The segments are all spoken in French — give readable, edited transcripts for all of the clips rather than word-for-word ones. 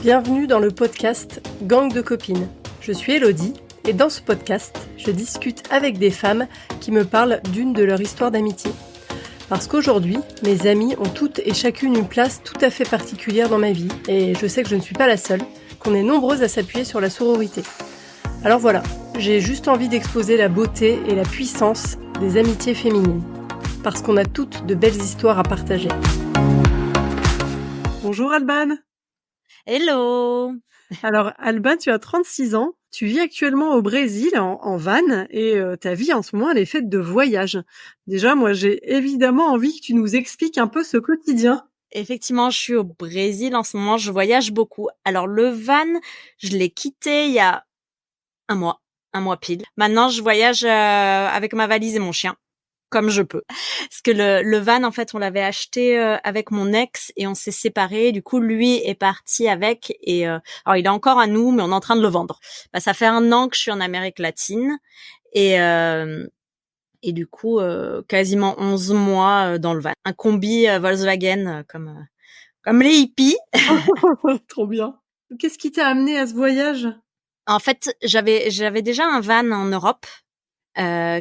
Bienvenue dans le podcast Gang de copines. Je suis Elodie et dans ce podcast, je discute avec des femmes qui me parlent d'une de leurs histoires d'amitié. Parce qu'aujourd'hui, mes amies ont toutes et chacune une place tout à fait particulière dans ma vie et je sais que je ne suis pas la seule, qu'on est nombreuses à s'appuyer sur la sororité. Alors voilà, j'ai juste envie d'exposer la beauté et la puissance des amitiés féminines. Parce qu'on a toutes de belles histoires à partager. Bonjour Alban. Hello. Alors Alban, tu as 36 ans, tu vis actuellement au Brésil en van et ta vie en ce moment elle est faite de voyages. Déjà moi j'ai évidemment envie que tu nous expliques un peu ce quotidien. Effectivement, je suis au Brésil en ce moment, je voyage beaucoup. Alors le van, je l'ai quitté il y a un mois pile. Maintenant, je voyage avec ma valise et mon chien, comme je peux. Parce que le van, en fait, on l'avait acheté avec mon ex et on s'est séparés. Du coup, lui est parti avec et alors il est encore à nous, mais on est en train de le vendre. Ça fait 1 an que je suis en Amérique latine et du coup, quasiment 11 mois dans le van. Un combi Volkswagen comme les hippies. Trop bien. Qu'est-ce qui t'a amené à ce voyage? En fait, j'avais déjà un van en Europe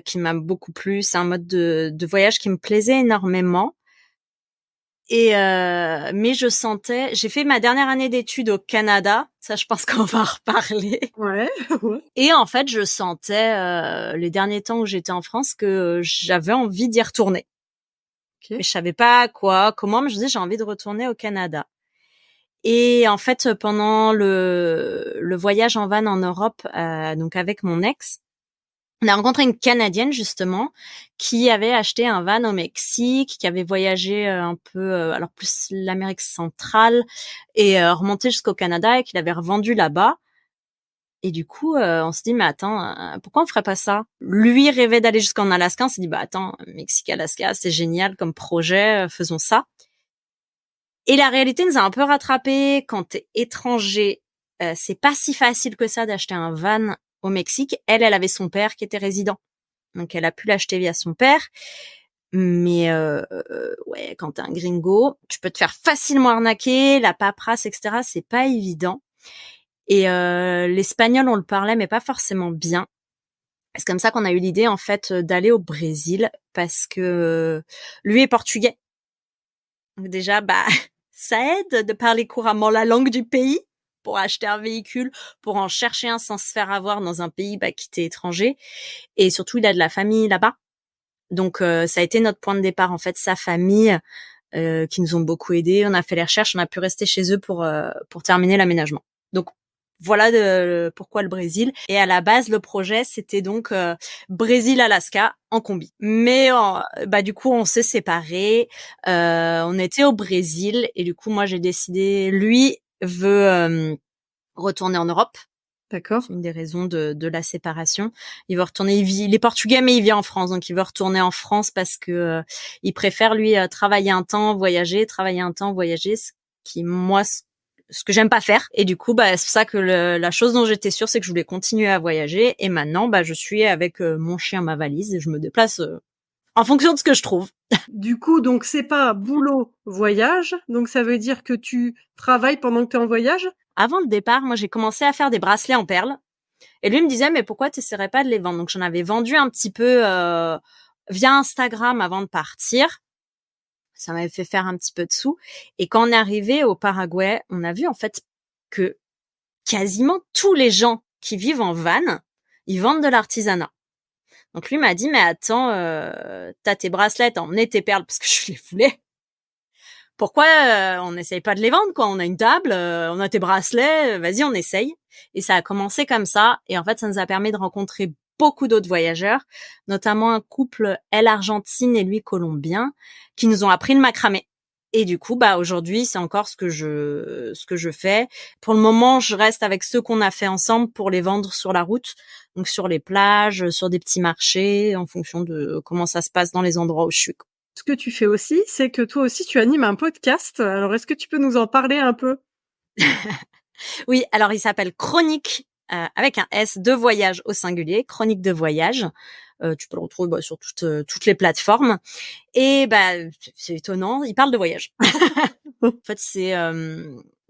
qui m'a beaucoup plu. C'est un mode de voyage qui me plaisait énormément. Et mais j'ai fait ma dernière année d'études au Canada. Ça, je pense qu'on va en reparler. Ouais. Et en fait, je sentais les derniers temps où j'étais en France que j'avais envie d'y retourner. Okay. Mais je savais pas comment, mais je me disais j'ai envie de retourner au Canada. Et en fait, pendant le voyage en van en Europe, donc avec mon ex, on a rencontré une Canadienne justement qui avait acheté un van au Mexique, qui avait voyagé un peu, alors plus l'Amérique centrale et remonté jusqu'au Canada et qu'il avait revendu là-bas. Et du coup, on se dit mais attends, pourquoi on ferait pas ça? Lui rêvait d'aller jusqu'en Alaska, on s'est dit bah attends, Mexique-Alaska, c'est génial comme projet, faisons ça. Et la réalité nous a un peu rattrapés. Quand t'es étranger, c'est pas si facile que ça d'acheter un van au Mexique. Elle avait son père qui était résident. Donc elle a pu l'acheter via son père. Mais ouais, quand t'es un gringo, tu peux te faire facilement arnaquer, la paperasse, etc. C'est pas évident. Et l'espagnol, on le parlait, mais pas forcément bien. C'est comme ça qu'on a eu l'idée, en fait, d'aller au Brésil, parce que lui est portugais. Donc déjà, ça aide de parler couramment la langue du pays pour acheter un véhicule, pour en chercher un sans se faire avoir dans un pays qui t'est étranger. Et surtout, il a de la famille là-bas. Donc, ça a été notre point de départ, en fait, sa famille, qui nous ont beaucoup aidés. On a fait les recherches, on a pu rester chez eux pour terminer l'aménagement. Donc, voilà pourquoi le Brésil. Et à la base, le projet, c'était donc Brésil-Alaska en combi. Mais du coup, on s'est séparés. On était au Brésil et du coup, moi, j'ai décidé. Lui veut retourner en Europe. D'accord. C'est une des raisons de la séparation. Il veut retourner. Il est portugais, mais il vit en France, donc il veut retourner en France parce que il préfère lui travailler un temps, voyager, ce qui moi ce que j'aime pas faire. Et du coup, c'est pour ça que la chose dont j'étais sûre, c'est que je voulais continuer à voyager. Et maintenant, je suis avec mon chien, ma valise, et je me déplace en fonction de ce que je trouve. Du coup, donc c'est pas boulot, voyage. Donc ça veut dire que tu travailles pendant que tu es en voyage? Avant le départ, moi, j'ai commencé à faire des bracelets en perles. Et lui me disait, mais pourquoi tu essaierais pas de les vendre? Donc j'en avais vendu un petit peu via Instagram avant de partir. Ça m'avait fait faire un petit peu de sous. Et quand on est arrivé au Paraguay, on a vu en fait que quasiment tous les gens qui vivent en van, ils vendent de l'artisanat. Donc lui m'a dit, mais attends, t'as tes bracelets, t'as emmené tes perles parce que je les voulais. Pourquoi on n'essaye pas de les vendre, quoi? On a une table, on a tes bracelets, vas-y, on essaye. Et ça a commencé comme ça. Et en fait, ça nous a permis de rencontrer beaucoup d'autres voyageurs, notamment un couple, elle argentine et lui colombien, qui nous ont appris le macramé. Et du coup, aujourd'hui, c'est encore ce que je fais. Pour le moment, je reste avec ceux qu'on a fait ensemble pour les vendre sur la route, donc sur les plages, sur des petits marchés, en fonction de comment ça se passe dans les endroits où je suis. Ce que tu fais aussi, c'est que toi aussi tu animes un podcast. Alors est-ce que tu peux nous en parler un peu? Oui, alors il s'appelle Chronique avec un S de voyage au singulier, Chronique de voyage. Tu peux le retrouver sur toutes les plateformes. Et c'est étonnant, il parle de voyage. En fait,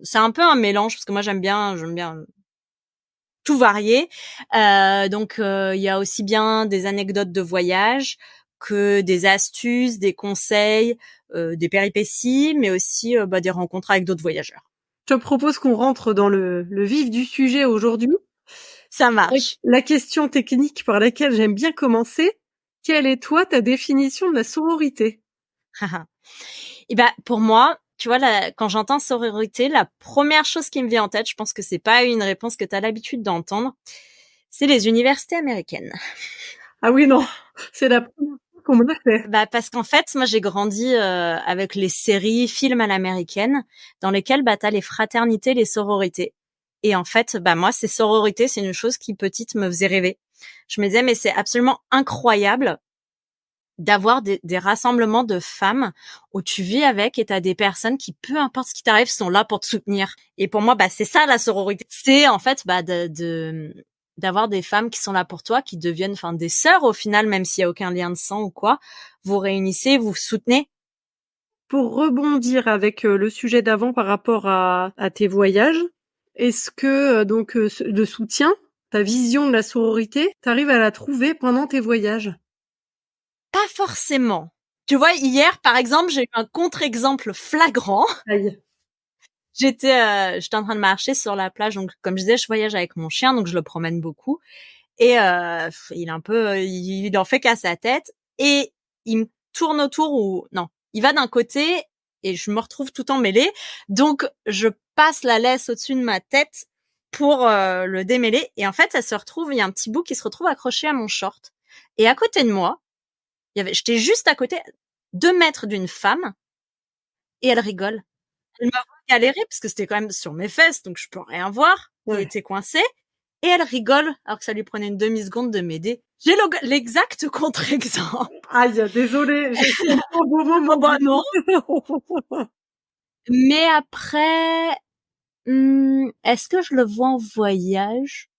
c'est un peu un mélange parce que moi j'aime bien tout varier. Donc il y a aussi bien des anecdotes de voyage que des astuces, des conseils, des péripéties, mais aussi des rencontres avec d'autres voyageurs. Je te propose qu'on rentre dans le vif du sujet aujourd'hui. Ça marche. La question technique par laquelle j'aime bien commencer, quelle est toi ta définition de la sororité? Et pour moi, tu vois, quand j'entends sororité, la première chose qui me vient en tête, je pense que c'est pas une réponse que tu as l'habitude d'entendre, c'est les universités américaines. Ah oui, non, c'est la première fois qu'on me l'a fait. Parce qu'en fait, moi j'ai grandi avec les séries, films à l'américaine, dans lesquels t'as les fraternités, les sororités. Et en fait, moi, ces sororités, c'est une chose qui petite me faisait rêver. Je me disais, mais c'est absolument incroyable d'avoir des rassemblements de femmes où tu vis avec et t'as des personnes qui, peu importe ce qui t'arrive, sont là pour te soutenir. Et pour moi, c'est ça la sororité. C'est en fait d'avoir des femmes qui sont là pour toi, qui deviennent des sœurs au final, même s'il y a aucun lien de sang ou quoi. Vous réunissez, vous soutenez. Pour rebondir avec le sujet d'avant par rapport à tes voyages, est-ce que le soutien, ta vision de la sororité, t'arrives à la trouver pendant tes voyages? Pas forcément. Tu vois, hier, par exemple, j'ai eu un contre-exemple flagrant. Aïe. J'étais en train de marcher sur la plage, donc comme je disais, je voyage avec mon chien, donc je le promène beaucoup. Et il en fait qu'à sa tête et il me tourne autour ou non, il va d'un côté et je me retrouve tout emmêlée. Donc je passe la laisse au-dessus de ma tête pour le démêler et en fait, il y a un petit bout qui se retrouve accroché à mon short. Et à côté de moi, j'étais juste à côté 2 mètres d'une femme et elle rigole. Elle m'a galéré parce que c'était quand même sur mes fesses, donc je peux rien voir. Ouais. Il était coincé. Et elle rigole, alors que ça lui prenait une demi-seconde de m'aider. J'ai l'exact contre-exemple. Aïe, désolée, j'ai fait un beau moment. Non. Mais après, est-ce que je le vois en voyage?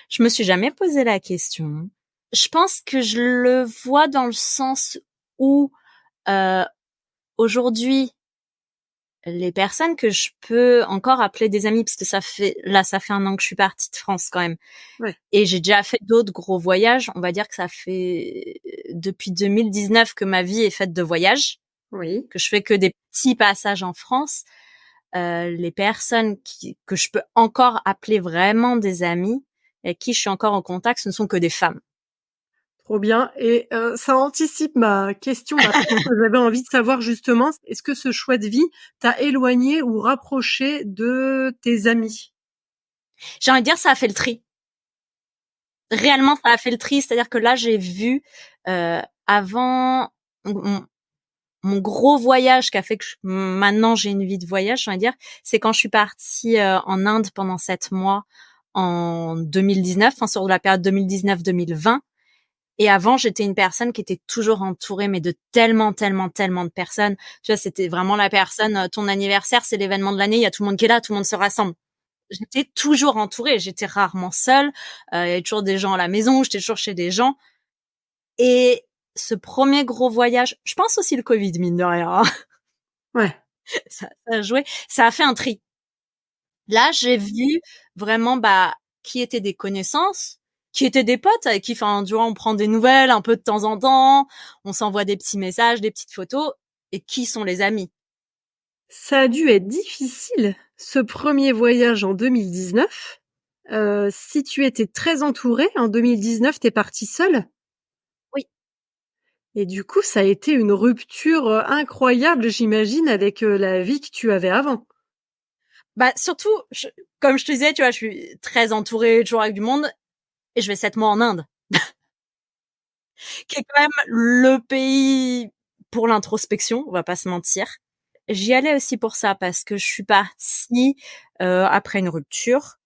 Je me suis jamais posé la question. Je pense que je le vois dans le sens où, aujourd'hui, les personnes que je peux encore appeler des amis, parce que ça fait 1 an que je suis partie de France quand même. Ouais. Et j'ai déjà fait d'autres gros voyages. On va dire que ça fait depuis 2019 que ma vie est faite de voyages. Oui. Que je fais que des petits passages en France. Les personnes que je peux encore appeler vraiment des amis, avec qui je suis encore en contact, ce ne sont que des femmes. Trop bien. Et ça anticipe ma question. J'avais envie de savoir justement, est-ce que ce choix de vie t'a éloigné ou rapproché de tes amis? J'ai envie de dire, ça a fait le tri. Réellement, ça a fait le tri. C'est-à-dire que là, j'ai vu avant mon gros voyage qui a fait que maintenant j'ai une vie de voyage, j'ai envie de dire, c'est quand je suis partie en Inde pendant 7 mois en 2019, sur la période 2019-2020. Et avant, j'étais une personne qui était toujours entourée, mais de tellement, tellement, tellement de personnes. Tu vois, c'était vraiment la personne, ton anniversaire, c'est l'événement de l'année, il y a tout le monde qui est là, tout le monde se rassemble. J'étais toujours entourée, j'étais rarement seule. Il y avait toujours des gens à la maison, j'étais toujours chez des gens. Et ce premier gros voyage, je pense aussi le Covid, mine de rien. Ouais. Ça a joué. Ça a fait un tri. Là, j'ai vu vraiment, qui étaient des connaissances, qui étaient des potes avec qui, tu vois, on prend des nouvelles un peu de temps en temps, on s'envoie des petits messages, des petites photos, et qui sont les amis. Ça a dû être difficile, ce premier voyage en 2019. Si tu étais très entourée, en 2019, t'es partie seule? Oui. Et du coup, ça a été une rupture incroyable, j'imagine, avec la vie que tu avais avant. Surtout, comme je te disais, tu vois, je suis très entourée, toujours avec du monde, et je vais 7 mois en Inde. Qui est quand même le pays pour l'introspection, on va pas se mentir. J'y allais aussi pour ça, parce que je suis partie après une rupture.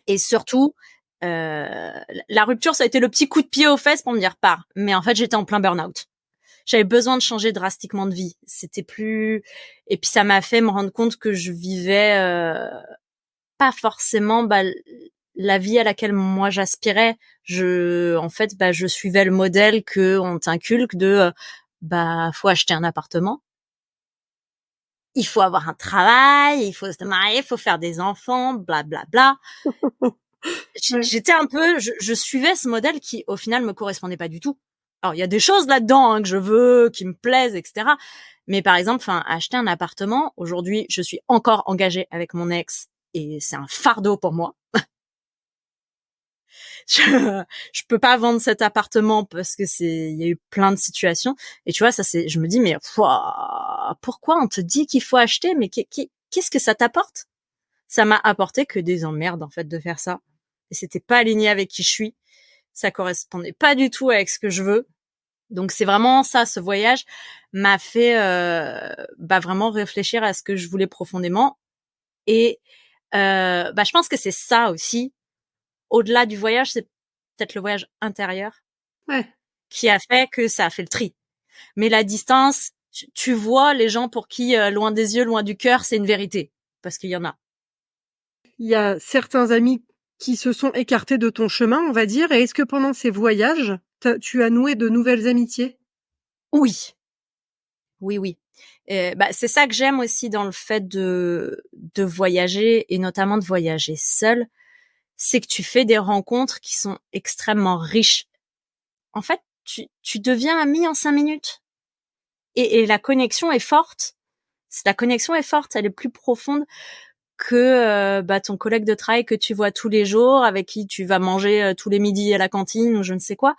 Et surtout, la rupture, ça a été le petit coup de pied aux fesses pour me dire pars. Mais en fait, j'étais en plein burn-out. J'avais besoin de changer drastiquement de vie. C'était plus... Et puis ça m'a fait me rendre compte que je vivais pas forcément la vie à laquelle moi j'aspirais. Je suivais le modèle que on t'inculque de faut acheter un appartement, il faut avoir un travail, il faut se marier, il faut faire des enfants, bla bla bla. J'étais un peu, je suivais ce modèle qui, au final, me correspondait pas du tout. Alors, il y a des choses là-dedans que je veux, qui me plaisent, etc. Mais par exemple, acheter un appartement, aujourd'hui, je suis encore engagée avec mon ex et c'est un fardeau pour moi. Je peux pas vendre cet appartement parce que il y a eu plein de situations. Et tu vois, je me dis, mais pourquoi on te dit qu'il faut acheter? Mais qu'est-ce que ça t'apporte? Ça m'a apporté que des emmerdes, en fait, de faire ça. Et c'était pas aligné avec qui je suis. Ça correspondait pas du tout avec ce que je veux. Donc c'est vraiment ça, ce voyage m'a fait vraiment réfléchir à ce que je voulais profondément. Et je pense que c'est ça aussi. Au-delà du voyage, c'est peut-être le voyage intérieur qui a fait que ça a fait le tri. Mais la distance, tu vois les gens pour qui loin des yeux, loin du cœur, c'est une vérité. Parce qu'il y en a. Il y a certains amis qui se sont écartés de ton chemin, on va dire. Et est-ce que pendant ces voyages, tu as noué de nouvelles amitiés? Oui. Oui. C'est ça que j'aime aussi dans le fait de voyager et notamment de voyager seul, c'est que tu fais des rencontres qui sont extrêmement riches. En fait, tu deviens ami en 5 minutes. Et la connexion est forte. La connexion est forte, elle est plus profonde que ton collègue de travail que tu vois tous les jours, avec qui tu vas manger tous les midis à la cantine ou je ne sais quoi.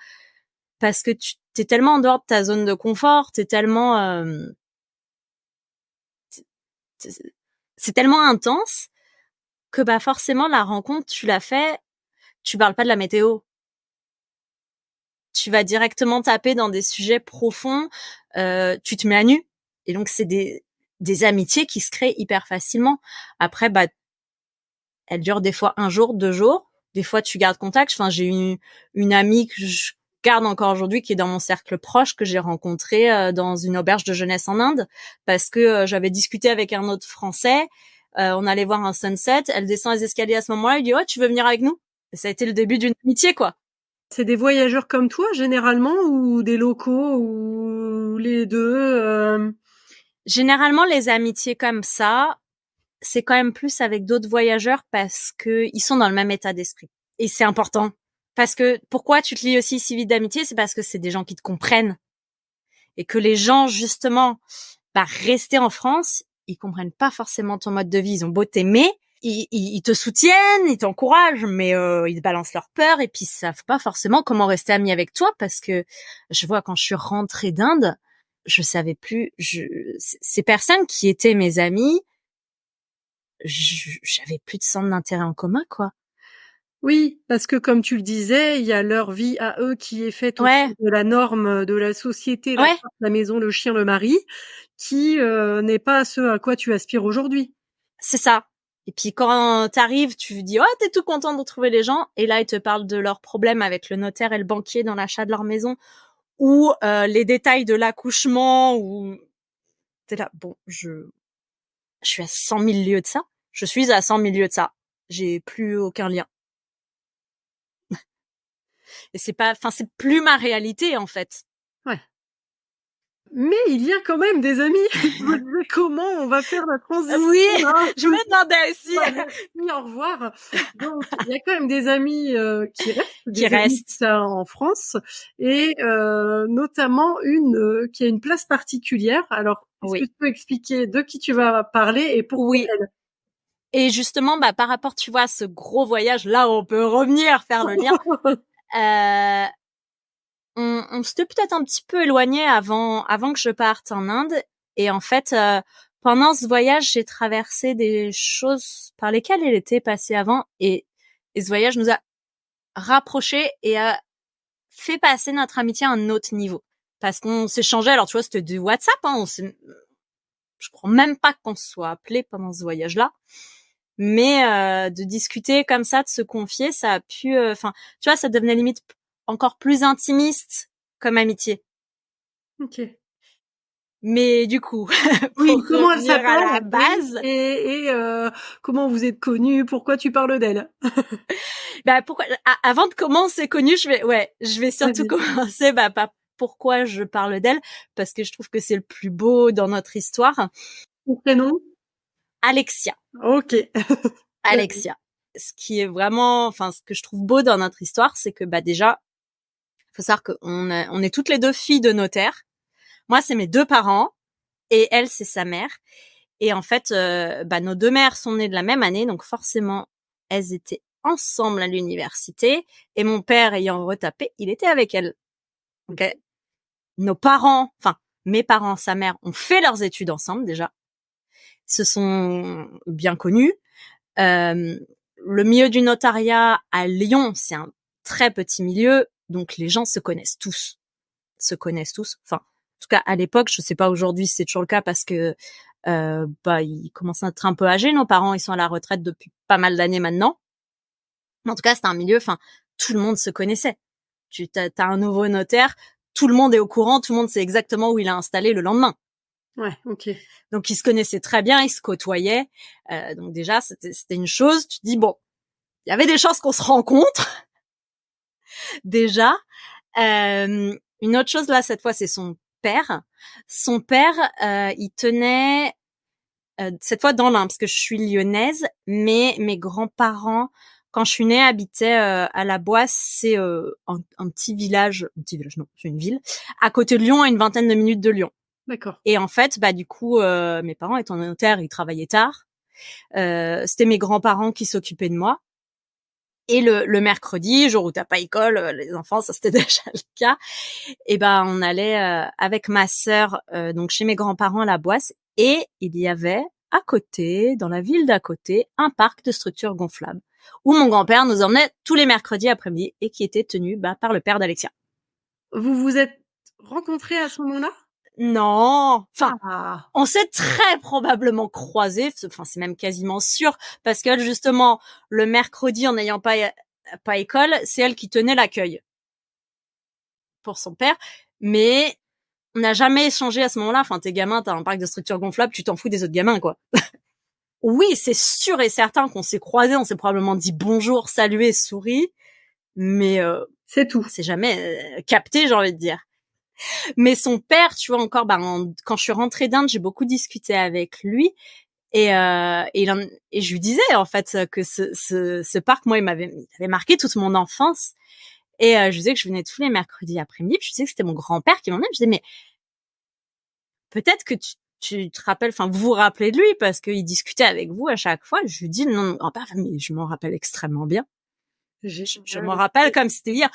Parce que t'es tellement en dehors de ta zone de confort, t'es tellement... c'est tellement intense que forcément la rencontre, tu l'as fait, tu parles pas de la météo. Tu vas directement taper dans des sujets profonds, tu te mets à nu. Et donc c'est des amitiés qui se créent hyper facilement. Après, elles durent des fois 1 jour, 2 jours. Des fois, tu gardes contact. Enfin, j'ai une amie que je garde encore aujourd'hui, qui est dans mon cercle proche, que j'ai rencontrée dans une auberge de jeunesse en Inde, parce que j'avais discuté avec un autre Français. On allait voir un sunset. Elle descend les escaliers à ce moment-là. Elle dit, oh, tu veux venir avec nous? Et ça a été le début d'une amitié, quoi. C'est des voyageurs comme toi, généralement, ou des locaux, ou les deux? Généralement, les amitiés comme ça, c'est quand même plus avec d'autres voyageurs parce que ils sont dans le même état d'esprit. Et c'est important. Parce que pourquoi tu te lis aussi si vite d'amitié? C'est parce que c'est des gens qui te comprennent. Et que les gens, justement, rester en France, ils comprennent pas forcément ton mode de vie. Ils ont beau t'aimer, ils te soutiennent, ils t'encouragent, mais ils te balancent leur peur et puis ils savent pas forcément comment rester amis avec toi, parce que je vois quand je suis rentrée d'Inde, je savais plus, ces personnes qui étaient mes amis, j'avais plus de centre d'intérêt en commun, quoi. Oui, parce que comme tu le disais, il y a leur vie à eux qui est faite autour Ouais, de la norme de la société, la ouais, femme, la maison, le chien, le mari, qui n'est pas ce à quoi tu aspires aujourd'hui. c'est ça. Et puis quand t'arrives, tu dis, oh, t'es tout content de retrouver les gens, et là ils te parlent de leurs problèmes avec le notaire et le banquier dans l'achat de leur maison, ou les détails de l'accouchement, ou t'es là, bon, je suis à 100 000 lieues de ça. Je suis à 100 000 lieues de ça. J'ai plus aucun lien. Et c'est plus ma réalité, en fait. Ouais. Mais il y a quand même des amis. Je me disais comment on va faire la transition. Oui, là. je me demandais aussi. Oui, au revoir. Donc, il y a quand même des amis qui restent, Qui des amis que reste. t'as en France, et notamment une qui a une place particulière. Alors, est-ce que Oui. tu peux expliquer de qui tu vas parler et pourquoi Oui. elle? Et justement, par rapport, tu vois, à ce gros voyage, là, on peut revenir faire le lien. On s'était peut-être un petit peu éloigné avant que je parte en Inde. Et en fait, pendant ce voyage, j'ai traversé des choses par lesquelles elle était passée avant. Et ce voyage nous a rapprochés et a fait passer notre amitié à un autre niveau. Parce qu'on s'échangeait, alors tu vois, c'était du WhatsApp, hein, je crois même pas qu'on se soit appelé pendant ce voyage-là. Mais de discuter comme ça, de se confier, ça a pu... tu vois, ça devenait limite encore plus intimiste comme amitié. Ok. Mais du coup, Oui, pour comment elle revenir à s'appelle? la Oui, base, et comment vous êtes connus? Pourquoi tu parles d'elle? pourquoi avant de comment c'est connu, je vais surtout Vas-y. commencer par pourquoi je parle d'elle, parce que je trouve que c'est le plus beau dans notre histoire. Son prénom? Alexia. Ok. Alexia. Ce qui est vraiment, enfin, ce que je trouve beau dans notre histoire, c'est que déjà, faut savoir on est toutes les deux filles de notaires. Moi, c'est mes deux parents et elle, c'est sa mère. Et en fait, nos deux mères sont nées de la même année, donc forcément, elles étaient ensemble à l'université. Et mon père, ayant retapé, il était avec elle. Donc, nos parents, enfin, mes parents, sa mère, ont fait leurs études ensemble déjà. Se sont bien connus. Le milieu du notariat à Lyon, c'est un très petit milieu, donc les gens se connaissent tous. Enfin, en tout cas, à l'époque, je sais pas aujourd'hui si c'est toujours le cas parce que ils commencent à être un peu âgés. Nos parents, ils sont à la retraite depuis pas mal d'années maintenant. Mais en tout cas, c'était un milieu, enfin, tout le monde se connaissait. T'as un nouveau notaire, tout le monde est au courant, tout le monde sait exactement où il a installé le lendemain. Ouais, ok. Donc, ils se connaissaient très bien, ils se côtoyaient. Donc déjà, c'était une chose. Tu te dis, bon, il y avait des chances qu'on se rencontre. Déjà. Une autre chose, là, cette fois, c'est son père. Son père, il tenait, cette fois dans l'Ain, parce que je suis lyonnaise, mais mes grands-parents, quand je suis née, habitaient à la Boisse. C'est un petit village, non, c'est une ville, à côté de Lyon, à une vingtaine de minutes de Lyon. D'accord. Et en fait, du coup, mes parents étant notaires, ils travaillaient tard. C'était mes grands-parents qui s'occupaient de moi. Et le mercredi, jour où t'as pas école, les enfants, ça c'était déjà le cas. Et on allait avec ma sœur donc chez mes grands-parents à la Boisse, et il y avait à côté, dans la ville d'à côté, un parc de structures gonflables où mon grand-père nous emmenait tous les mercredis après-midi et qui était tenu par le père d'Alexia. Vous vous êtes rencontrés à ce moment-là? Non, enfin, Ah. on s'est très probablement croisés, enfin c'est même quasiment sûr, parce que justement le mercredi, en n'ayant pas école, c'est elle qui tenait l'accueil pour son père, mais on n'a jamais échangé à ce moment-là. Enfin, t'es gamin, t'as un parc de structures gonflables, tu t'en fous des autres gamins, quoi. Oui, c'est sûr et certain qu'on s'est croisés, on s'est probablement dit bonjour, salué, souri, mais c'est tout. C'est jamais capté, j'ai envie de dire. Mais son père, tu vois, encore, quand je suis rentrée d'Inde, j'ai beaucoup discuté avec lui, et je lui disais en fait que ce parc, moi, il avait marqué toute mon enfance. Et je disais que je venais tous les mercredis après-midi, puis je disais que c'était mon grand-père qui m'emmenait. Je disais, mais peut-être que tu te rappelles, enfin, vous vous rappelez de lui parce qu'il discutait avec vous à chaque fois. Je lui dis, non, mon grand-père, mais je m'en rappelle extrêmement bien. Je m'en rappelle comme c'était hier.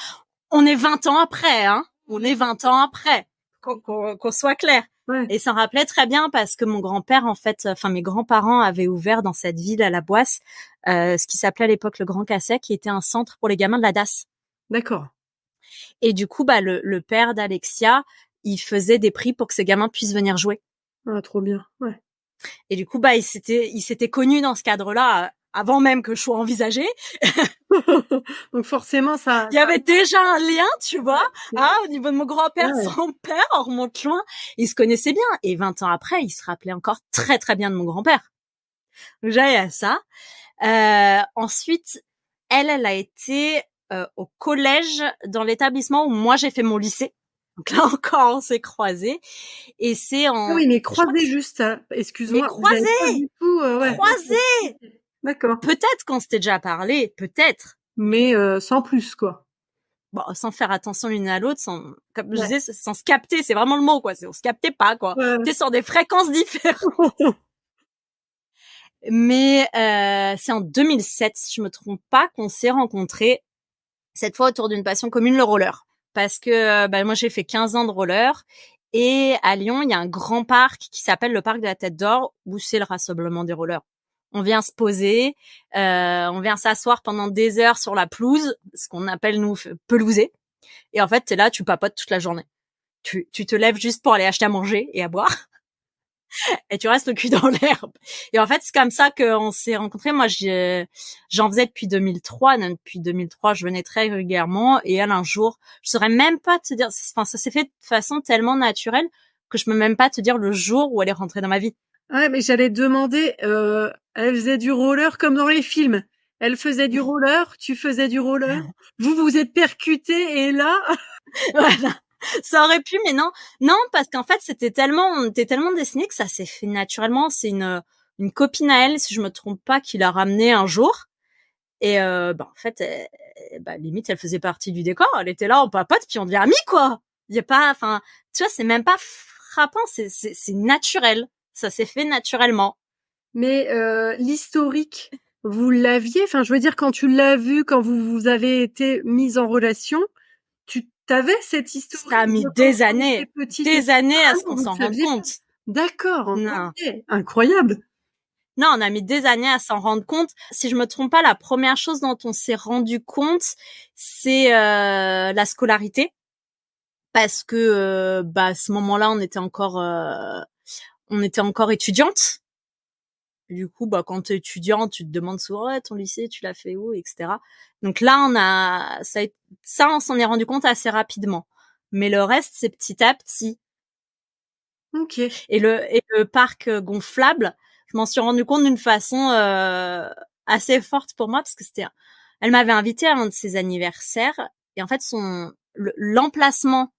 On est 20 ans après, hein. On est 20 ans après. Qu'on soit clair. Ouais. Et il s'en rappelait très bien parce que mon grand-père, en fait, enfin, mes grands-parents avaient ouvert dans cette ville à la Boisse, ce qui s'appelait à l'époque le Grand Casset, qui était un centre pour les gamins de la DAS. D'accord. Et du coup, le père d'Alexia, il faisait des prix pour que ces gamins puissent venir jouer. Ah, trop bien. Ouais. Et du coup, il s'était connu dans ce cadre-là avant même que je sois envisagée. Donc forcément, ça. Il y avait déjà un lien, tu vois. Au niveau de mon grand-père, son père, on remonte loin. Ils se connaissaient bien. Et 20 ans après, il se rappelait encore très très bien de mon grand-père. Donc j'allais à ça. Ensuite, elle a été au collège dans l'établissement où moi j'ai fait mon lycée. Donc là encore, on s'est croisés. Et c'est en... Ah oui, mais croisés juste, excuse-moi. Mais croisés! Croisés! D'accord. Peut-être qu'on s'était déjà parlé, peut-être. Mais sans plus, quoi. Bon, sans faire attention l'une à l'autre, comme je disais, sans se capter, c'est vraiment le mot, quoi. On se captait pas, quoi. T'es sur des fréquences différentes. Mais c'est en 2007, si je me trompe pas, qu'on s'est rencontrés, cette fois autour d'une passion commune, le roller. Parce que moi, j'ai fait 15 ans de roller. Et à Lyon, il y a un grand parc qui s'appelle le parc de la Tête d'Or, où c'est le rassemblement des rollers. On vient se poser, on vient s'asseoir pendant des heures sur la pelouse, ce qu'on appelle, nous, pelouser. Et en fait, t'es là, tu papotes toute la journée. Tu te lèves juste pour aller acheter à manger et à boire. Et tu restes le cul dans l'herbe. Et en fait, c'est comme ça qu'on s'est rencontrés. Moi, j'en faisais depuis 2003. Depuis 2003, je venais très régulièrement. Et elle, un jour, je saurais même pas te dire, enfin, ça s'est fait de façon tellement naturelle que je peux même pas te dire le jour où elle est rentrée dans ma vie. Ouais, mais j'allais te demander, elle faisait du roller comme dans les films. Elle faisait du roller, tu faisais du roller. Vous êtes percutés et là. Voilà. Ça aurait pu, mais non. Non, parce qu'en fait, on était tellement destinés que ça s'est fait naturellement. C'est une copine à elle, si je me trompe pas, qui l'a ramenée un jour. Et, en fait, limite, elle faisait partie du décor. Elle était là en papote, puis on devient amis, quoi. Il y a pas, enfin, tu vois, c'est même pas frappant, c'est naturel. Ça s'est fait naturellement. Mais l'historique, vous l'aviez? Enfin, je veux dire, quand tu l'as vu, quand vous avez été mises en relation, tu t'avais cette Ça a historique mis de quand vous étiez des années à ah ce non, qu'on vous s'en le rende saviez pas? compte. D'accord, Non. OK, incroyable. Non, on a mis des années à s'en rendre compte. Si je me trompe pas, la première chose dont on s'est rendu compte, c'est la scolarité. Parce que à ce moment-là, on était encore étudiante. Du coup, quand t'es étudiante, tu te demandes souvent ouais, ton lycée, tu l'as fait où, etc. Donc là, on s'en est rendu compte assez rapidement. Mais le reste, c'est petit à petit. OK. Et le parc gonflable, je m'en suis rendu compte d'une façon assez forte pour moi parce que elle m'avait invitée à un de ses anniversaires et en fait l'emplacement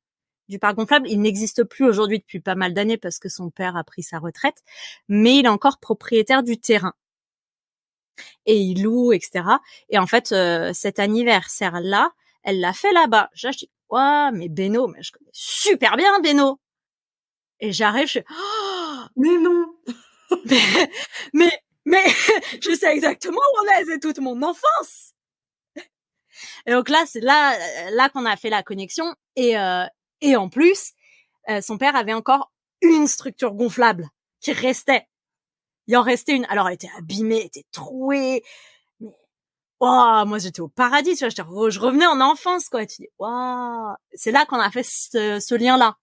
du parc gonflable, il n'existe plus aujourd'hui depuis pas mal d'années parce que son père a pris sa retraite, mais il est encore propriétaire du terrain et il loue, etc. Et en fait, cet anniversaire-là, elle l'a fait là-bas. Je dis, ouais, mais Beno, mais je connais super bien Beno. Et j'arrive, je fais, oh, Mais non! mais, mais, je sais exactement où on est, c'est toute mon enfance. Et donc là, c'est là qu'on a fait la connexion. Et en plus, son père avait encore une structure gonflable qui restait. Il en restait une. Alors, elle était abîmée, elle était trouée. Mais, oh, moi, j'étais au paradis, tu vois. Je revenais en enfance, quoi. Et tu dis, waouh. C'est là qu'on a fait ce lien-là.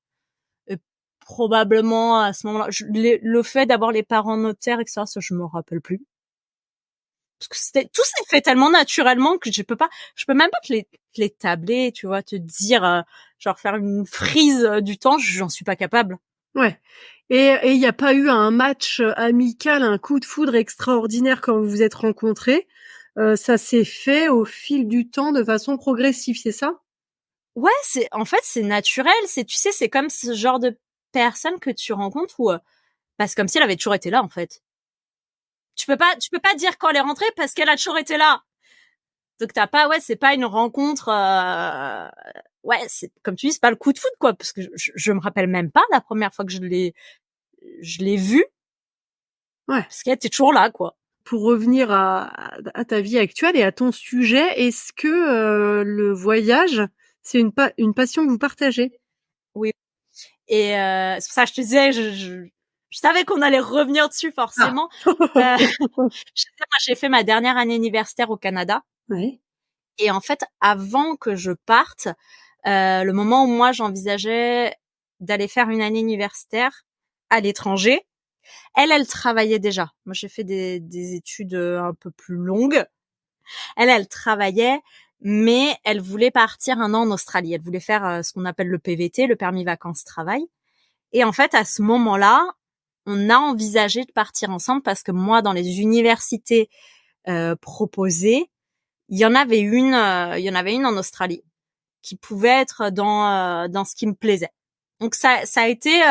Et probablement, à ce moment-là, le fait d'avoir les parents notaires, etc., ça, je me rappelle plus. Parce que tout s'est fait tellement naturellement que je peux même pas te les tabler, tu vois, te dire, genre faire une frise du temps, j'en suis pas capable. Ouais. Et il n'y a pas eu un match amical, un coup de foudre extraordinaire quand vous vous êtes rencontrés. Ça s'est fait au fil du temps de façon progressive, c'est ça? Ouais, en fait, c'est naturel. Tu sais, c'est comme ce genre de personne que tu rencontres où, c'est comme si elle avait toujours été là, en fait. Tu peux pas dire quand elle est rentrée parce qu'elle a toujours été là. Donc c'est pas une rencontre, ouais, c'est, comme tu dis, c'est pas le coup de foudre, quoi, parce que je me rappelle même pas la première fois que je l'ai vue. Ouais. Parce qu'elle était toujours là, quoi. Pour revenir à ta vie actuelle et à ton sujet, est-ce que le voyage, c'est une passion que vous partagez? Oui. Et c'est pour ça que je te disais, je savais qu'on allait revenir dessus Ah. forcément. Moi, j'ai fait ma dernière année universitaire au Canada. Ouais. Et en fait, avant que je parte, le moment où moi j'envisageais d'aller faire une année universitaire à l'étranger, elle travaillait déjà. Moi, j'ai fait des études un peu plus longues. Elle travaillait, mais elle voulait partir un an en Australie. Elle voulait faire ce qu'on appelle le PVT, le permis vacances-travail. Et en fait, à ce moment-là, on a envisagé de partir ensemble parce que moi, dans les universités proposées, il y en avait une en Australie qui pouvait être dans ce qui me plaisait. Donc ça a été,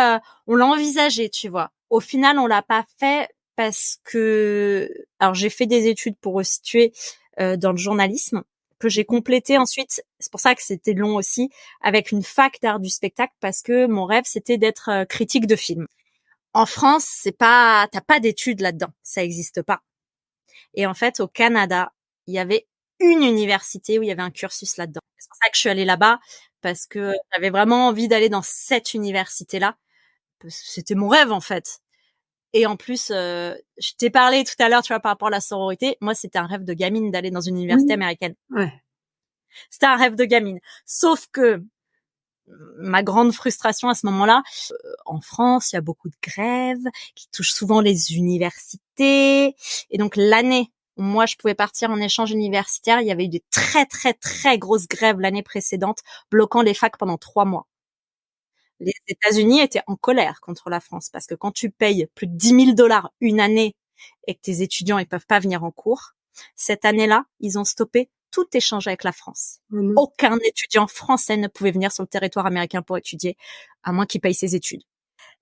on l'a envisagé, tu vois. Au final, on l'a pas fait parce que, alors j'ai fait des études pour resituer dans le journalisme que j'ai complété ensuite. C'est pour ça que c'était long aussi avec une fac d'art du spectacle parce que mon rêve c'était d'être critique de film. En France, t'as pas d'études là-dedans, ça existe pas. Et en fait, au Canada, il y avait une université où il y avait un cursus là-dedans. C'est pour ça que je suis allée là-bas parce que j'avais vraiment envie d'aller dans cette université-là. C'était mon rêve en fait. Et en plus, je t'ai parlé tout à l'heure, tu vois, par rapport à la sororité. Moi, c'était un rêve de gamine d'aller dans une université Oui. américaine. Ouais. C'était un rêve de gamine. Sauf que ma grande frustration à ce moment-là, en France, il y a beaucoup de grèves qui touchent souvent les universités. Et donc, l'année où moi, je pouvais partir en échange universitaire, il y avait eu des très, très, très grosses grèves l'année précédente, bloquant les facs pendant 3 mois. Les États-Unis étaient en colère contre la France parce que quand tu payes plus de 10 000 $ une année et que tes étudiants ils peuvent pas venir en cours, cette année-là, ils ont stoppé tout échange avec la France. Mhm. Aucun étudiant français ne pouvait venir sur le territoire américain pour étudier, à moins qu'il paye ses études.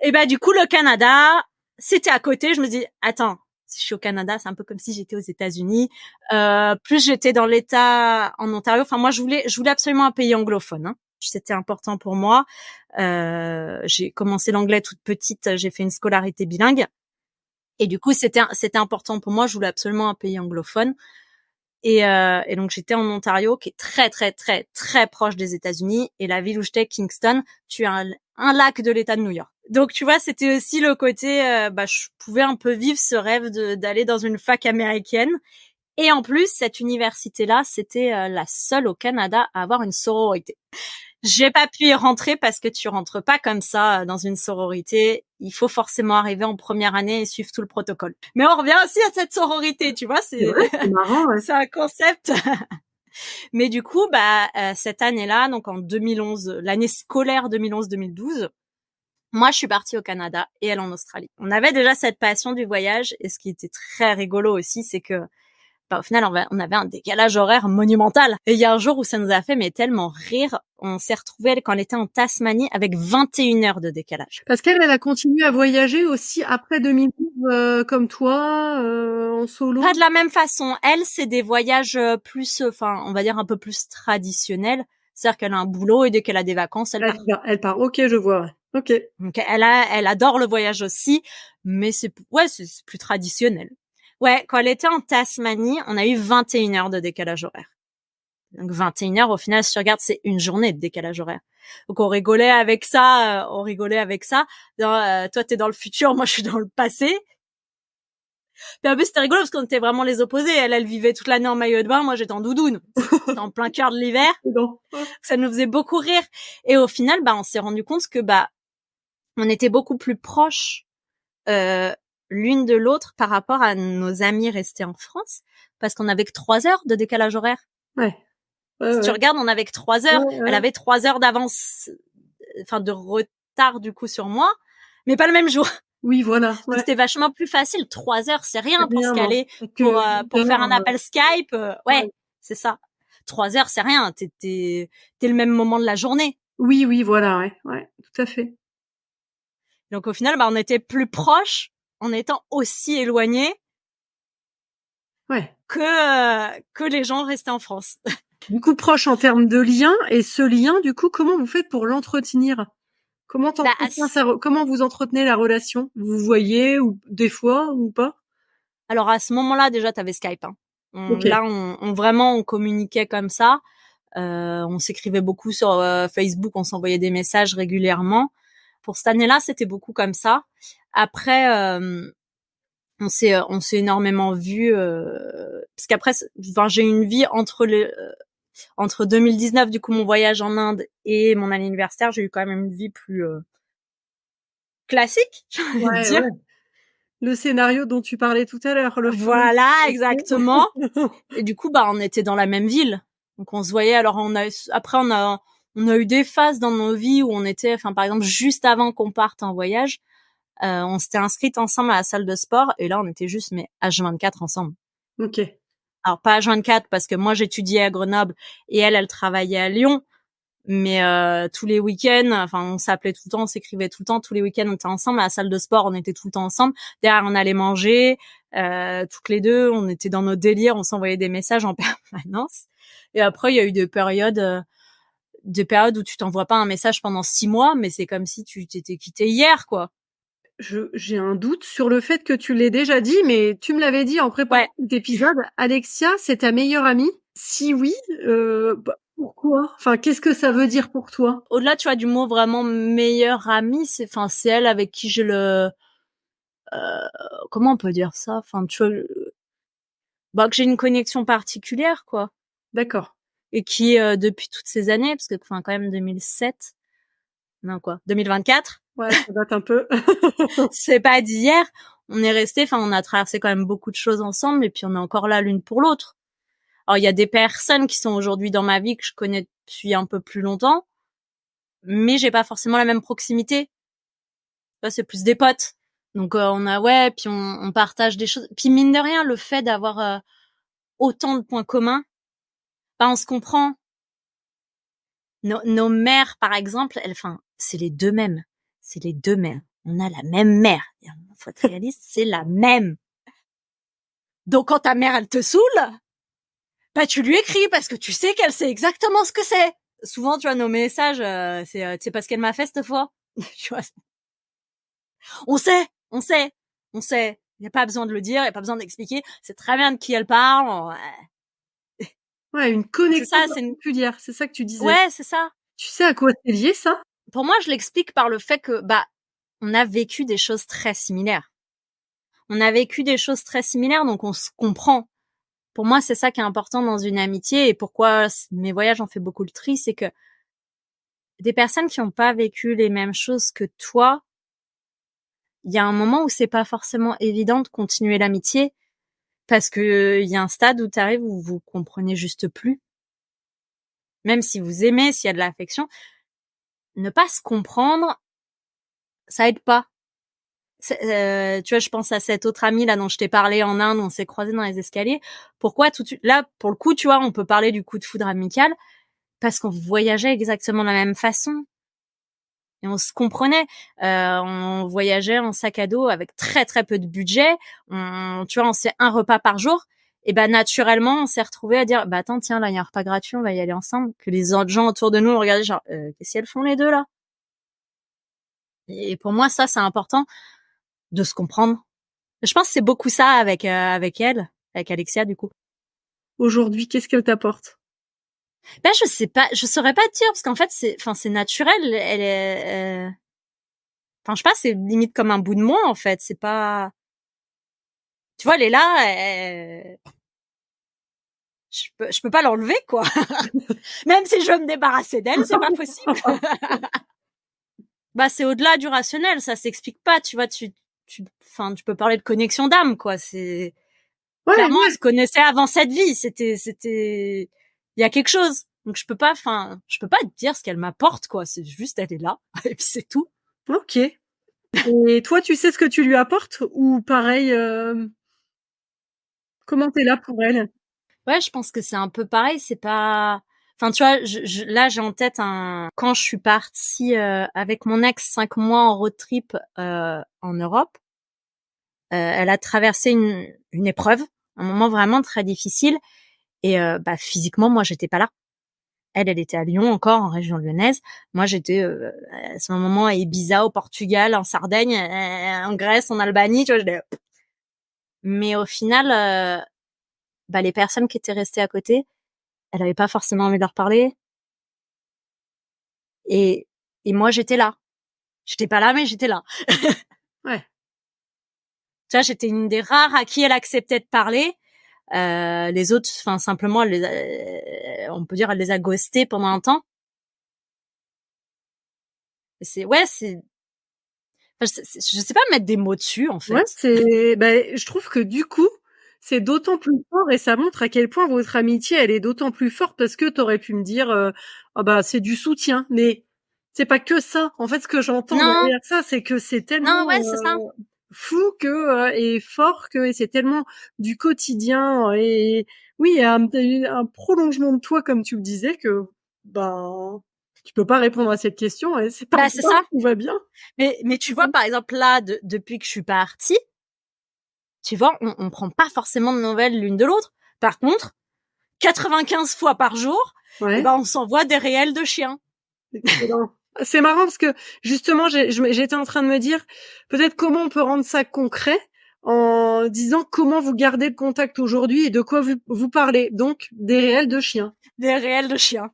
Et du coup, le Canada, c'était à côté. Je me dis, attends, si je suis au Canada, c'est un peu comme si j'étais aux États-Unis. Plus j'étais dans l'État en Ontario. Enfin, moi, je voulais absolument un pays anglophone. Hein. C'était important pour moi. J'ai commencé l'anglais toute petite. J'ai fait une scolarité bilingue. Et du coup, c'était important pour moi. Je voulais absolument un pays anglophone. Et donc, j'étais en Ontario, qui est très, très, très, très proche des États-Unis. Et la ville où j'étais, Kingston, tu as un lac de l'État de New York. Donc, tu vois, c'était aussi le côté, je pouvais un peu vivre ce rêve d'aller dans une fac américaine. Et en plus, cette université-là, c'était la seule au Canada à avoir une sororité. J'ai pas pu y rentrer parce que tu rentres pas comme ça dans une sororité. Il faut forcément arriver en première année et suivre tout le protocole. Mais on revient aussi à cette sororité, tu vois, C'est vrai, c'est marrant. Ouais. c'est un concept. Mais du coup, cette année-là, donc en 2011, l'année scolaire 2011-2012, moi, je suis partie au Canada et elle en Australie. On avait déjà cette passion du voyage et ce qui était très rigolo aussi, c'est que au final, on avait un décalage horaire monumental. Et il y a un jour où ça nous a fait tellement rire. On s'est retrouvés quand elle était en Tasmanie avec 21 heures de décalage. Parce qu'elle a continué à voyager aussi après 2012, comme toi, en solo. Pas de la même façon. Elle, c'est des voyages plus, on va dire un peu plus traditionnels. C'est-à-dire qu'elle a un boulot et dès qu'elle a des vacances, elle part. Elle part. Ok, je vois. Ok. Donc elle adore le voyage aussi, mais c'est plus traditionnel. Ouais, quand elle était en Tasmanie, on a eu 21 heures de décalage horaire. Donc 21 heures, au final, si tu regardes, c'est une journée de décalage horaire. Donc on rigolait avec ça. Toi, t'es dans le futur, moi, je suis dans le passé. Puis en plus, c'était rigolo parce qu'on était vraiment les opposés. Elle vivait toute l'année en maillot de bain, moi, j'étais en doudoune. C'était en plein cœur de l'hiver. Ça nous faisait beaucoup rire. Et au final, on s'est rendu compte que, on était beaucoup plus proches l'une de l'autre par rapport à nos amis restés en France, parce qu'on avait que 3 heures de décalage horaire. Ouais. Si tu regardes, on avait que 3 heures. Ouais. Elle avait 3 heures d'avance, de retard du coup sur moi, mais pas le même jour. Oui, voilà. Donc c'était vachement plus facile. 3 heures, c'est rien pour se caler, pour faire un appel Skype. Ouais, c'est ça. 3 heures, c'est rien. T'es le même moment de la journée. Oui, voilà, ouais, tout à fait. Donc au final, on était plus proches en étant aussi éloignés que les gens restés en France. Du coup, proche en termes de lien, et ce lien, du coup, comment vous faites pour l'entretenir? Comment vous entretenez la relation? Vous voyez, ou des fois, ou pas? Alors à ce moment-là, déjà, t'avais Skype. Hein. Okay. Là, on communiquait comme ça. On s'écrivait beaucoup sur Facebook, on s'envoyait des messages régulièrement. Pour cette année-là, c'était beaucoup comme ça. Après, on s'est énormément vus parce qu'après, j'ai eu une vie entre 2019, du coup, mon voyage en Inde et mon année universitaire, j'ai eu quand même une vie plus classique, j'ai envie de dire. Ouais. Le scénario dont tu parlais tout à l'heure. Voilà, exactement. Et du coup, on était dans la même ville. Donc, on se voyait. Alors, on a eu des phases dans nos vies où on était, par exemple, juste avant qu'on parte en voyage, on s'était inscrites ensemble à la salle de sport. Et là, on était juste, H24 ensemble. Ok. Alors, pas H24 parce que moi, j'étudiais à Grenoble et elle travaillait à Lyon. Mais tous les week-ends, on s'appelait tout le temps, on s'écrivait tout le temps. Tous les week-ends, on était ensemble. À la salle de sport, on était tout le temps ensemble. Derrière, on allait manger. Toutes les deux, on était dans nos délires. On s'envoyait des messages en permanence. Et après, il y a eu des périodes où tu t'envoies pas un message pendant 6 mois, mais c'est comme si tu t'étais quitté hier, quoi. J'ai un doute sur le fait que tu l'aies déjà dit, mais tu me l'avais dit en préparant cet épisode. Alexia, c'est ta meilleure amie? Si oui, pourquoi? Qu'est-ce que ça veut dire pour toi? Au-delà, tu vois, du mot vraiment meilleure amie, c'est elle avec qui j'ai comment on peut dire ça? Tu vois, que j'ai une connexion particulière, quoi. D'accord. Et qui, depuis toutes ces années, parce que, quand même 2007, 2024. Ouais, ça date un peu. C'est pas d'hier. On est resté, on a traversé quand même beaucoup de choses ensemble, et puis on est encore là l'une pour l'autre. Alors, il y a des personnes qui sont aujourd'hui dans ma vie que je connais depuis un peu plus longtemps, mais j'ai pas forcément la même proximité. C'est plus des potes. Donc, puis on partage des choses. Puis mine de rien, le fait d'avoir autant de points communs, on se comprend. Nos mères, par exemple, c'est les deux mêmes. C'est les deux mêmes. On a la même mère. Faut être réaliste, c'est la même. Donc, quand ta mère, elle te saoule, tu lui écris parce que tu sais qu'elle sait exactement ce que c'est. Souvent, tu vois, nos messages, c'est, tu sais pas ce qu'elle m'a fait cette fois? Tu vois. On sait. Il n'y a pas besoin de le dire, il n'y a pas besoin d'expliquer. C'est très bien de qui elle parle. Ouais, une connexion c'est particulière, c'est ça que tu disais. Ouais, c'est ça. Tu sais à quoi c'est lié, ça? Pour moi, je l'explique par le fait que, on a vécu des choses très similaires. Donc on se comprend. Pour moi, c'est ça qui est important dans une amitié et pourquoi mes voyages ont fait beaucoup le tri, c'est que des personnes qui n'ont pas vécu les mêmes choses que toi, il y a un moment où c'est pas forcément évident de continuer l'amitié parce que il y a un stade où tu arrives où vous comprenez juste plus. Même si vous aimez, s'il y a de l'affection, ne pas se comprendre, ça aide pas. Tu vois, je pense à cette autre amie là dont je t'ai parlé en Inde, on s'est croisés dans les escaliers. Pourquoi tout de suite là, pour le coup, tu vois, on peut parler du coup de foudre amical parce qu'on voyageait exactement de la même façon et on se comprenait. On voyageait en sac à dos avec très très peu de budget. Tu vois, on faisait un repas par jour. Et naturellement, on s'est retrouvés à dire, attends, tiens, là, il y a un repas gratuit, on va y aller ensemble. Que les autres gens autour de nous ont regardé genre, qu'est-ce qu'elles font les deux là? Et pour moi, ça, c'est important de se comprendre. Je pense que c'est beaucoup ça avec elle, avec Alexia du coup. Aujourd'hui, qu'est-ce qu'elle t'apporte? Je sais pas, je saurais pas te dire parce qu'en fait c'est naturel, elle est je sais pas, c'est limite comme un bout de moi en fait, c'est pas, tu vois, elle est là, je peux pas l'enlever quoi. Même si je veux me débarrasser d'elle, c'est pas possible. C'est au-delà du rationnel, ça s'explique pas, tu vois, tu peux parler de connexion d'âme quoi, c'est clairement on se connaissait avant cette vie, c'était il y a quelque chose. Donc je peux pas te dire ce qu'elle m'apporte quoi, c'est juste elle est là et puis c'est tout. OK. Et toi, tu sais ce que tu lui apportes ou pareil, comment t'es là pour elle? Ouais, je pense que c'est un peu pareil, c'est pas, tu vois, là j'ai en tête quand je suis partie avec mon ex 5 mois en road trip en Europe, elle a traversé une épreuve, un moment vraiment très difficile et physiquement moi j'étais pas là. Elle était à Lyon encore, en région lyonnaise. Moi, j'étais à ce moment à Ibiza, au Portugal, en Sardaigne, en Grèce, en Albanie, tu vois. Mais au final, les personnes qui étaient restées à côté, elle avait pas forcément envie de leur parler. Et moi, j'étais là. J'étais pas là, mais j'étais là. Ouais. Tu vois, j'étais une des rares à qui elle acceptait de parler. Les autres, simplement, on peut dire, elle les a ghostés pendant un temps. Je sais pas mettre des mots dessus, en fait. Ouais, je trouve que du coup, c'est d'autant plus fort et ça montre à quel point votre amitié, elle est d'autant plus forte parce que t'aurais pu me dire, c'est du soutien, mais c'est pas que ça. En fait, ce que j'entends derrière ça, c'est que c'est tellement c'est ça. fou et fort et c'est tellement du quotidien et oui, un prolongement de toi, comme tu le disais, que tu peux pas répondre à cette question et c'est pas c'est grave, ça. tout va bien. Mais tu vois, par exemple, là, depuis que je suis partie, tu vois, on prend pas forcément de nouvelles l'une de l'autre. Par contre, 95 fois par jour, on s'envoie des réels de chiens. Excellent. C'est marrant parce que justement, j'étais en train de me dire peut-être comment on peut rendre ça concret en disant comment vous gardez le contact aujourd'hui et de quoi vous parlez. Donc, des réels de chiens. Des réels de chiens.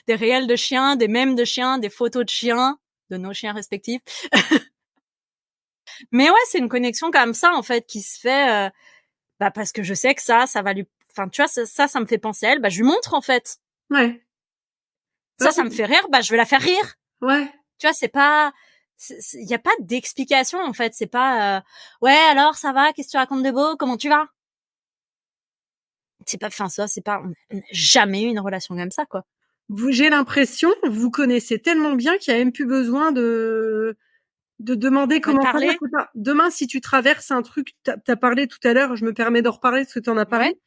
Des réels de chiens, des mèmes de chiens, des photos de chiens, de nos chiens respectifs. Mais ouais, c'est une connexion comme ça, en fait, qui se fait parce que je sais que ça va lui... tu vois, ça me fait penser à elle. Je lui montre, en fait. Ouais. Ça me fait rire, je vais la faire rire. Ouais. Tu vois, c'est pas... Il y a pas d'explication, en fait. C'est pas... ouais, alors, ça va? Qu'est-ce que tu racontes de beau? Comment tu vas? C'est pas... on n'a jamais eu une relation comme ça, quoi. J'ai l'impression, vous connaissez tellement bien qu'il n'y a même plus besoin de demander comment ça va. Demain, si tu traverses un truc, t'as parlé tout à l'heure, je me permets d'en reparler parce que t'en as parlé.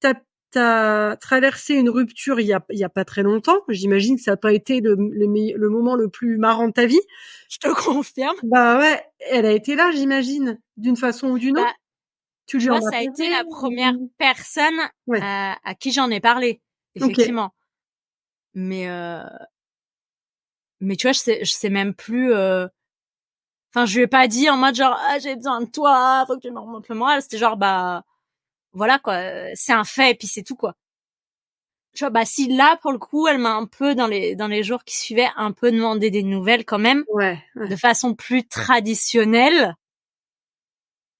Ouais. t'as traversé une rupture il y a pas très longtemps. J'imagine que ça n'a pas été le moment le plus marrant de ta vie. Je te confirme. Bah ouais, elle a été là, j'imagine, d'une façon ou d'une autre. Tu vois, ça a été la première personne à qui j'en ai parlé, effectivement. Okay. Mais tu vois, je sais même plus. Enfin, je lui ai pas dit en mode genre j'ai besoin de toi, faut que tu me remontes le moral. C'était genre voilà quoi, c'est un fait et puis c'est tout quoi. Tu vois, si là pour le coup, elle m'a un peu dans les jours qui suivaient un peu demandé des nouvelles quand même, de façon plus traditionnelle.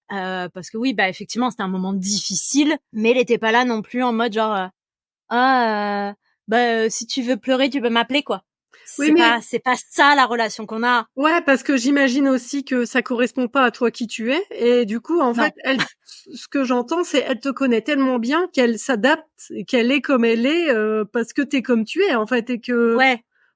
Parce que oui, effectivement, c'était un moment difficile, mais elle était pas là non plus en mode genre si tu veux pleurer, tu peux m'appeler quoi. C'est pas ça la relation qu'on a. Ouais, parce que j'imagine aussi que ça correspond pas à toi qui tu es et du coup en fait, elle ce que j'entends c'est elle te connaît tellement bien qu'elle s'adapte, qu'elle est comme elle est parce que t'es comme tu es en fait et que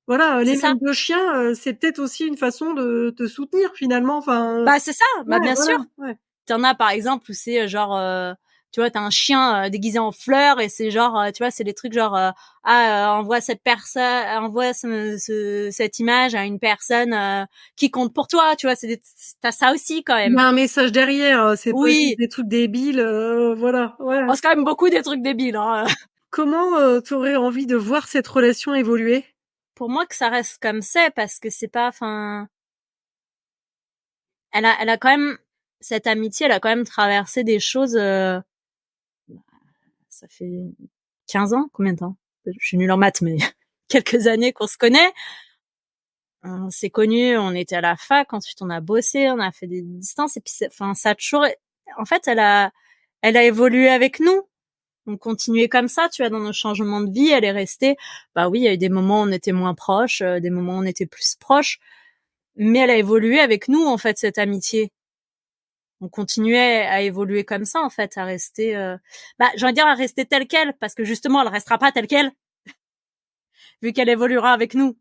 voilà, les mêmes de chiens, c'est peut-être aussi une façon de te soutenir finalement enfin. C'est ça, bien sûr. Ouais. T'en as par exemple où c'est genre tu vois, t'as un chien déguisé en fleur et c'est genre tu vois, c'est des trucs genre envoie cette personne, envoie cette image à une personne qui compte pour toi, tu vois, t'as ça aussi quand même. Il y a un message derrière, c'est pas des trucs débiles, voilà. Ouais. C'est quand même beaucoup des trucs débiles hein. Comment t'aurais envie de voir cette relation évoluer? Pour moi que ça reste comme c'est parce que c'est pas elle a quand même cette amitié, elle a quand même traversé des choses ça fait 15 ans, combien de temps? Je suis nulle en maths, mais quelques années qu'on se connaît. On s'est connus, on était à la fac, ensuite on a bossé, on a fait des distances, et puis ça a toujours, en fait, elle a évolué avec nous. On continuait comme ça, tu vois, dans nos changements de vie, elle est restée. Oui, il y a eu des moments où on était moins proches, des moments où on était plus proches, mais elle a évolué avec nous, en fait, cette amitié. On continuait à évoluer comme ça en fait, à rester j'ai envie de dire à rester telle quelle parce que justement elle restera pas telle quelle vu qu'elle évoluera avec nous.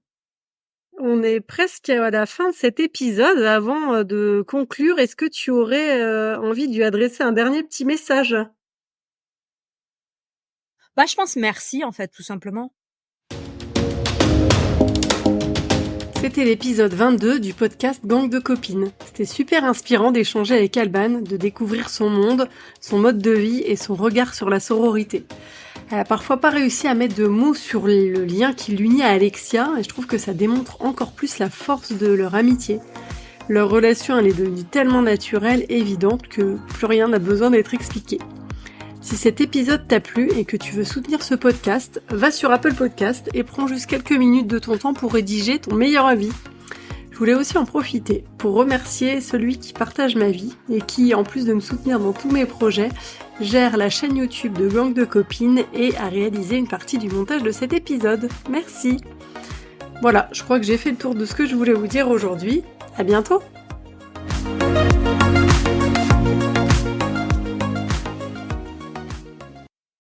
On est presque à la fin de cet épisode. Avant de conclure, est-ce que tu aurais envie de lui adresser un dernier petit message? Je pense merci en fait, tout simplement. C'était l'épisode 22 du podcast Gang de copines. C'était super inspirant d'échanger avec Alban, de découvrir son monde, son mode de vie et son regard sur la sororité. Elle a parfois pas réussi à mettre de mots sur le lien qui l'unit à Alexia et je trouve que ça démontre encore plus la force de leur amitié. Leur relation, elle est devenue tellement naturelle, évidente que plus rien n'a besoin d'être expliqué. Si cet épisode t'a plu et que tu veux soutenir ce podcast, va sur Apple Podcast et prends juste quelques minutes de ton temps pour rédiger ton meilleur avis. Je voulais aussi en profiter pour remercier celui qui partage ma vie et qui, en plus de me soutenir dans tous mes projets, gère la chaîne YouTube de Gang de copines et a réalisé une partie du montage de cet épisode. Merci. Voilà, je crois que j'ai fait le tour de ce que je voulais vous dire aujourd'hui. À bientôt.